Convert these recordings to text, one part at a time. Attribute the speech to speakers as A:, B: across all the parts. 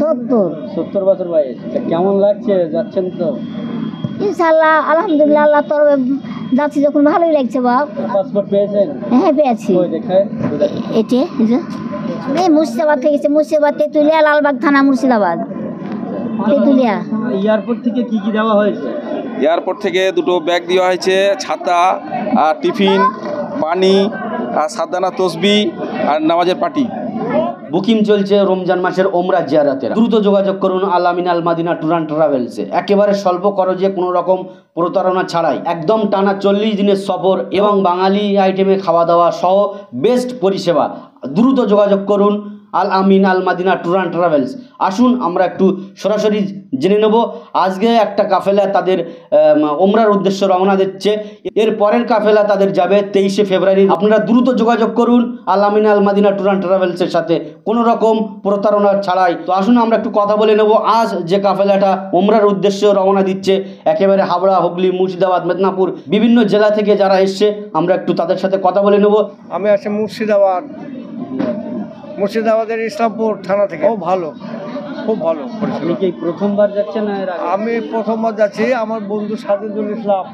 A: 70।
B: 70 বছর বয়স। কেমন লাগছে, যাচ্ছেন তো?
A: ইনশাআল্লাহ আলহামদুলিল্লাহ, আল্লাহ তরফে যাচ্ছি যখন ভালোই লাগছে বাপ।
B: পাসপোর্ট পেয়েছেন?
A: হ্যাঁ পেয়েছি।
B: কই দেখায়?
A: এটি এই মুর্শিদাবাদ থেকে গেছে, মুর্শিদাবাদ তেঁতুলিয়া, লালবাগ থানা মুর্শিদাবাদ, তেঁতুলিয়া।
B: এয়ারপোর্ট থেকে কি কি দেওয়া হয়েছে?
C: এয়ারপোর্ট থেকে দুটো ব্যাগ দেওয়া হয়েছে, ছাতা আর টিফিন, পানি আর সাদানা তসবি আর নামাজের পাটি।
D: বুকিং চলছে রমজান মাসের ওমরা জিয়ারতের। দ্রুত যোগাযোগ করুন আল আমিন আল মাদিনা ট্যুর অ্যান্ড ট্রাভেলসে। একেবারে স্বল্প খরচে, কোনো রকম প্রতারণা ছাড়াই, একদম টানা 40 দিনের সফর এবং বাঙালি আইটেমে খাওয়া দাওয়া সহ বেস্ট পরিষেবা। দ্রুত যোগাযোগ করুন আল আমিন আল মাদিনা ট্যুর অ্যান্ড ট্রাভেলস। আসুন আমরা একটু সরাসরি জেনে নেব। আজকে একটা কাফেলা তাদের ওমরার উদ্দেশ্যে রওনা দিচ্ছে, এর পরের কাফেলা তাদের যাবে 23শে ফেব্রুয়ারি। আপনারা দ্রুত যোগাযোগ করুন আল আমিন আল মাদিনা ট্যুর অ্যান্ড ট্রাভেলসের সাথে, কোনো রকম প্রতারণা ছাড়াই। তো আসুন আমরা একটু কথা বলে নেব। আজ যে কাফেলাটা ওমরার উদ্দেশ্যে রওনা দিচ্ছে, একেবারে হাবড়া, হুগলি, মুর্শিদাবাদ, মেদিনীপুর বিভিন্ন জেলা থেকে যারা এসছে, আমরা একটু তাদের সাথে কথা বলে নেব।
E: আমি আছি মুর্শিদাবাদের ইসলামপুর থানা থেকে। ও ভালো, খুব ভালো।
B: আপনি কি প্রথমবার যাচ্ছেন না এর আগে?
E: আমি প্রথমবার যাচ্ছি। আমার বন্ধু সাজিদুল ইসলাম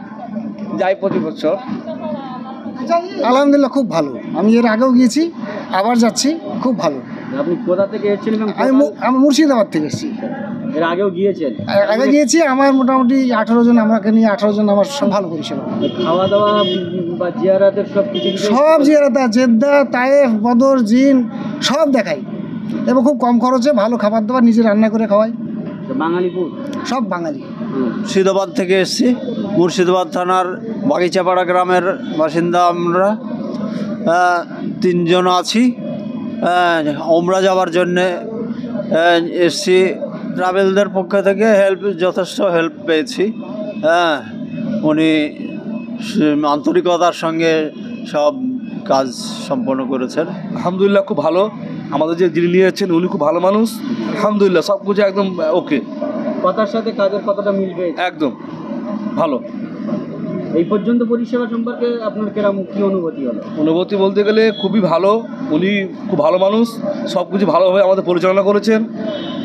E: যাই প্রতি বছর।
F: আলহামদুলিল্লাহ খুব ভালো। আমি এর আগেও গিয়েছি, আবার যাচ্ছি, খুব ভালো।
B: আপনি কোথা থেকে এসেছেন?
F: আমি মুর্শিদাবাদ থেকে এসেছি।
B: এর আগেও গিয়েছেন?
F: আগে গিয়েছি। আমার মোটামুটি 18 জন, আমাকে নিয়ে 18 জন, আমার সব ভালো পরিষেবা।
B: খাওয়া দাওয়া বা জিয়ারাতের সব কিছু?
F: সব জিয়ারত, জেদ্দা, তায়েফ, বদর, জিন সব দেখাই এবং খুব কম খরচে ভালো খাবার দাবার নিজে রান্না করে খাওয়াই।
B: বাঙালি ফুড,
F: সব বাঙালি।
G: মুর্শিদাবাদ থেকে এসেছি। মুর্শিদাবাদ থানার বাগিচাপাড়া গ্রামের বাসিন্দা আমরা। 3 জন আছি। ওমরা যাওয়ার জন্যে এসছি। ট্রাভেলদের পক্ষ থেকে যথেষ্ট হেল্প পেয়েছি। উনি আন্তরিকতার সঙ্গে সব কাজ সম্পন্ন করেছেন।
H: আলহামদুলিল্লাহ খুব ভালো। আমাদের যিনি নিয়ে যাচ্ছেন উনি খুব ভালো মানুষ। আলহামদুলিল্লাহ সব কিছু একদম ওকে।
B: কথার সাথে কাজের কতটা মিল পেয়েছে?
H: একদম ভালো।
B: এই পর্যন্ত পরিষেবা সম্পর্কে আপনার কি অনুভূতি হলো?
H: অনুভূতি বলতে গেলে খুবই ভালো। উনি খুব ভালো মানুষ, সব কিছু ভালোভাবে আমাদের পরিচালনা করেছেন,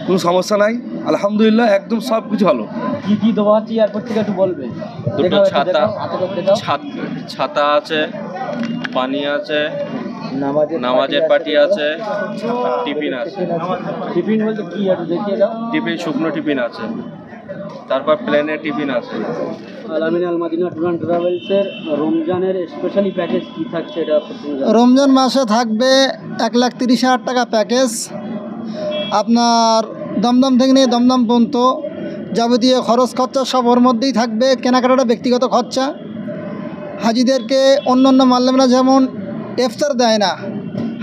H: কোনো সমস্যা নাই। আলহামদুলিল্লাহ একদম সব কিছু ভালো।
B: কি কি দেওয়া হচ্ছে এয়ারপোর্ট থেকে একটু বলবেন?
I: দুটো ছাতা আছে, পানি আছে, নামাজের পাটি আছে, টিফিন আছে।
B: টিফিন বলতে কি একটু দেখিয়ে দাও।
I: টিফিন শুকনো টিফিন আছে, তারপর প্লেনে টিফিন আছে।
B: আল আমিন আল মাদিনা ট্যুর অ্যান্ড ট্রাভেলসের রমজানের স্পেশালি প্যাকেজ কি থাকছে এটা?
F: রমজান মাসে থাকবে 1,30,000 টাকা প্যাকেজ। আপনার দমদম থেকে নিয়ে দমদম পর্যন্ত যাবতীয় খরচ খরচা সব ওর মধ্যেই থাকবে। কেনাকাটাটা ব্যক্তিগত খরচা। হাজিদেরকে অন্য মাল্লামরা যেমন ইফতার দেয় না,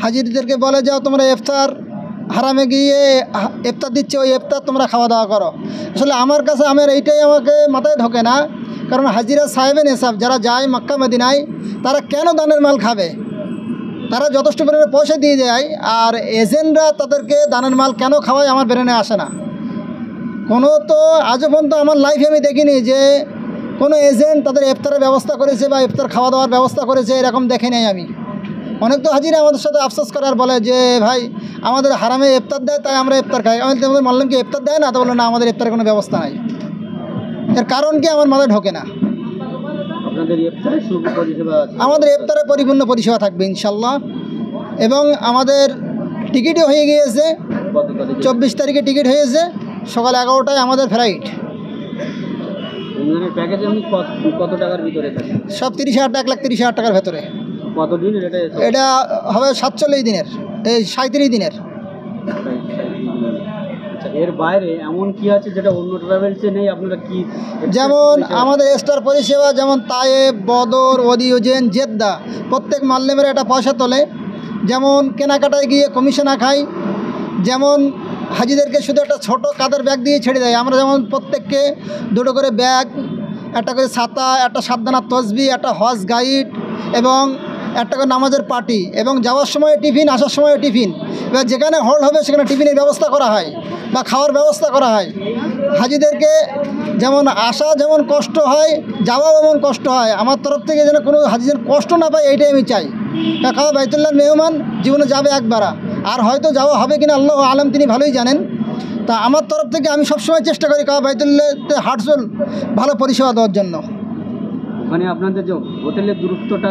F: হাজিদেরকে বলে যাও তোমরা ইফতার হারামে গিয়ে ইফতার দিচ্ছে, ওই ইফতার তোমরা খাওয়া দাওয়া করো। আসলে আমার কাছে এইটাই আমাকে মাথায় ঢোকে না, কারণ হাজিরা সাহেবে নেশাব যারা যায় মক্কা মদিনায়, তারা কেন দানের মাল খাবে? তারা যথেষ্ট পরিমাণে পয়সা দিয়ে যায়, আর এজেন্টরা তাদেরকে দানের মাল কেন খাওয়ায় আমার ব্রেনে আসে না। কোনো তো আজও পর্যন্ত আমার লাইফে আমি দেখিনি যে কোনো এজেন্ট তাদের ইফতারের ব্যবস্থা করেছে বা ইফতার খাওয়া দাওয়ার ব্যবস্থা করেছে, এরকম দেখে নেই আমি। অনেক তো হাজিরা আমাদের সাথে আফসোস করার বলে যে ভাই আমাদের হারামে ইফতার দেয় তাই আমরা ইফতার খাই। আমি তোমাদের মানলাম কি ইফতার দেয় না? তো বললো না, আমাদের ইফতারের কোনো ব্যবস্থা নাই। এর কারণ কি আমার মাথায় ঢোকে না। আমাদের ইফতারে পরিপূর্ণ পরিষেবা থাকবে ইনশাল্লাহ, এবং আমাদের টিকিটও হয়ে গিয়েছে। 24 তারিখে টিকিট হয়েছে, সকাল 11টায় আমাদের ফ্লাইট।
B: কত টাকার ভিতরে
F: সব 30,000 টাকা, 1,30,000 টাকার ভেতরে।
B: কতদিন
F: এটা হবে? 47 দিনের, এই 37 দিনের।
B: এর বাইরে এমন কি আছে যেটা অন্য ট্রাভেলসে নেই? আপনারা কি
F: যেমন আমাদের স্টার পরিষেবা, যেমন তায়েব, বদর, ওদিওজেন, জেদ্দা, প্রত্যেক মাল্লেমের একটা পয়সা তোলে। যেমন কেনাকাটায় গিয়ে কমিশনা খাই, যেমন হাজিদেরকে শুধু একটা ছোটো কাদের ব্যাগ দিয়ে ছেড়ে দেয়। আমরা যেমন প্রত্যেককে 2টো করে ব্যাগ, একটা করে ছাতা, একটা সাবধানা তসবি, একটা হজ গাইড এবং একটা করে নামাজের পার্টি, এবং যাওয়ার সময় টিফিন, আসার সময় টিফিন। এবার যেখানে হল্ট হবে সেখানে টিফিনের ব্যবস্থা করা হয় বা খাওয়ার ব্যবস্থা করা হয়। হাজিদেরকে যেমন আসা যেমন কষ্ট হয়, যাওয়াও এমন কষ্ট হয়। আমার তরফ থেকে যেন কোনো হাজি যেন কষ্ট না পায়, এইটাই আমি চাই। খাওয়া বাইতুল্লাহর মেহমান, জীবনে যাবে একবার, আর হয়তো যাওয়া হবে কিনা আল্লাহ আলম, তিনি ভালোই জানেন। তা আমার তরফ থেকে আমি সবসময় চেষ্টা করি কাবা বাইতুল্লাহতে হাঁটচল ভালো পরিষেবা দেওয়ার জন্য।
B: মানে আপনাদের যে হোটেলের দূরত্বটা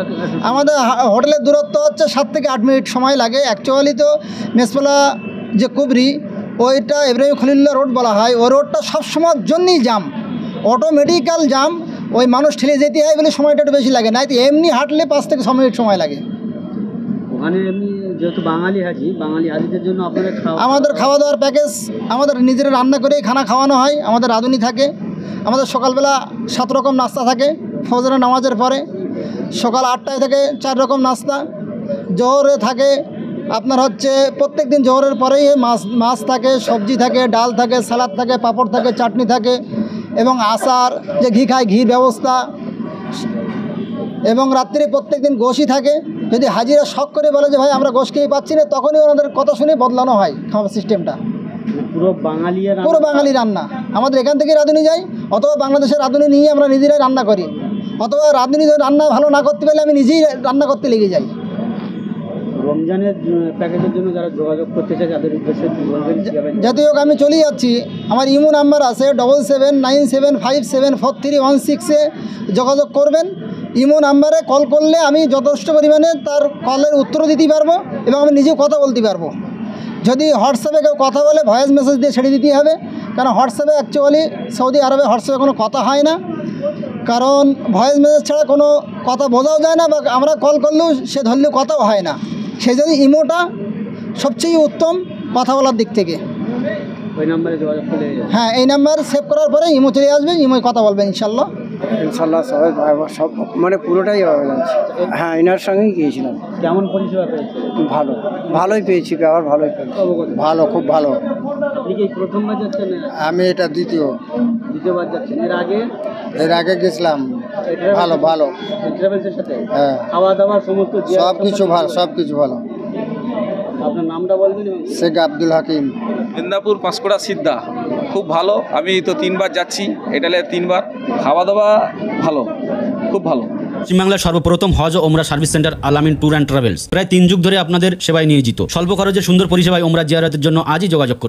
F: আমাদের হোটেলের দূরত্ব হচ্ছে 7 থেকে 8 মিনিট সময় লাগে। অ্যাকচুয়ালি তো মেসপালা যে কুবরি ওইটা ইব্রাহিম খলিলুল্লাহ রোড বলা হয়, ওই রোডটা সবসময়ের জন্যই জাম, অটোমেটিক্যাল জাম। ওই মানুষ ঠেলে যেতে হয় বলে সময়টা একটু বেশি লাগে, নাই তো এমনি হাঁটলে 5 থেকে 6 মিনিট সময় লাগে।
B: ওখানে এমনি যেহেতু বাঙালি হাজিদের জন্য আপনাদের
F: আমাদের খাওয়া দাওয়ার প্যাকেজ আমাদের নিজেরা রান্না করেই খানা খাওয়ানো হয়। আমাদের রাঁধুনি থাকে। আমাদের সকালবেলা 7 রকম নাস্তা থাকে ফজরের নামাজের পরে। সকাল 8টায় থেকে 4 রকম নাস্তা। জোহরে থাকে আপনার হচ্ছে প্রত্যেক দিন জোহরের পরেই মাছ থাকে, সবজি থাকে, ডাল থাকে, সালাদ থাকে, পাঁপড় থাকে, চাটনি থাকে এবং আচার যে ঘি খায় ঘির ব্যবস্থা। এবং রাত্রে প্রত্যেক দিন গোশই থাকে। যদি হাজিরা শখ করে বলে যে ভাই আমরা গোশ খেয়ে পাচ্ছি না, তখনই ওনাদের কথা শুনে বদলানো হয় খাওয়ার সিস্টেমটা। পুরো বাঙালি রান্না আমাদের এখান থেকে রাঁধুনি যাই, অথবা বাংলাদেশের রাঁধুনি নিয়ে আমরা নিজেরাই রান্না করি, অথবা রাঁধুনি রান্না ভালো না করতে পারলে আমি নিজেই রান্না করতে লেগে যাই।
B: রমজানের প্যাকেজের জন্য যারা যোগাযোগ করতে চায় তাদের উদ্দেশ্যে বলবেন?
F: যাতে হোক আমি চলেই যাচ্ছি। আমার ইমো নাম্বার আছে 7797574316-এ যোগাযোগ করবেন। ইমো নাম্বারে কল করলে আমি যথেষ্ট পরিমাণে তার কলের উত্তর দিতে পারবো এবং আমি নিজেও কথা বলতে পারবো। যদি হোয়াটসঅ্যাপে কেউ কথা বলে ভয়েস মেসেজ দিয়ে ছেড়ে দিতে হবে, কারণ হোয়াটসঅ্যাপে অ্যাকচুয়ালি সৌদি আরবে হোয়াটসঅ্যাপে কোনো কথা হয় না, কারণ ভয়েস মেসেজ ছাড়া কোনো কথা বোঝাও যায় না, বা আমরা কল করলেও সে ধরলেও কথাও হয় না। সেই জন্য ইমোটা সবচেয়ে উত্তম কথা বলার দিক থেকে।
B: ওই নাম্বারে যোগাযোগ করলে
F: হ্যাঁ, এই নাম্বার সেভ করার পরে ইমো চলে আসবে, ইমোয় কথা বলবেন ইনশাল্লাহ।
E: সবাই সব মানে পুরোটাই ভালো লাগছে। হ্যাঁ, এনার সঙ্গেই গিয়েছিলাম।
B: কেমন পরিষেবা পেয়েছে?
E: ভালোই পেয়েছি, ব্যবহার ভালোই পেয়েছি। ভালো, খুব ভালো।
B: আপনি কি প্রথমবার যাচ্ছেন?
E: আমি এটা
B: দ্বিতীয়বার যাচ্ছেন।
E: এর আগে গেছিলাম। ভালো
B: ট্রাভেলসের সাথে
E: হ্যাঁ,
B: খাওয়া দাওয়া সমস্ত
E: সব কিছু ভালো।
B: আপনার নামটা বলবেন?
E: শেখ আব্দুল হাকিম,
C: মেদিনীপুর পাঁশকুড়া সিদ্ধা। খুব ভালো, আমি তো 3বার যাচ্ছি, এটালে 3বার। খাওয়া দাওয়া ভালো, খুব ভালো।
D: পশ্চিমবাংলার সর্বপ্রথম হজ ও ওমরা service centre Al Amin tour and travels প্রায় 3 যুগ ধরে আপনাদের সেবায় নিয়োজিত। স্বল্প খরচে সুন্দর পরিষেবায় ওমরা জিয়ারতের জন্য আজই যোগাযোগ করুন।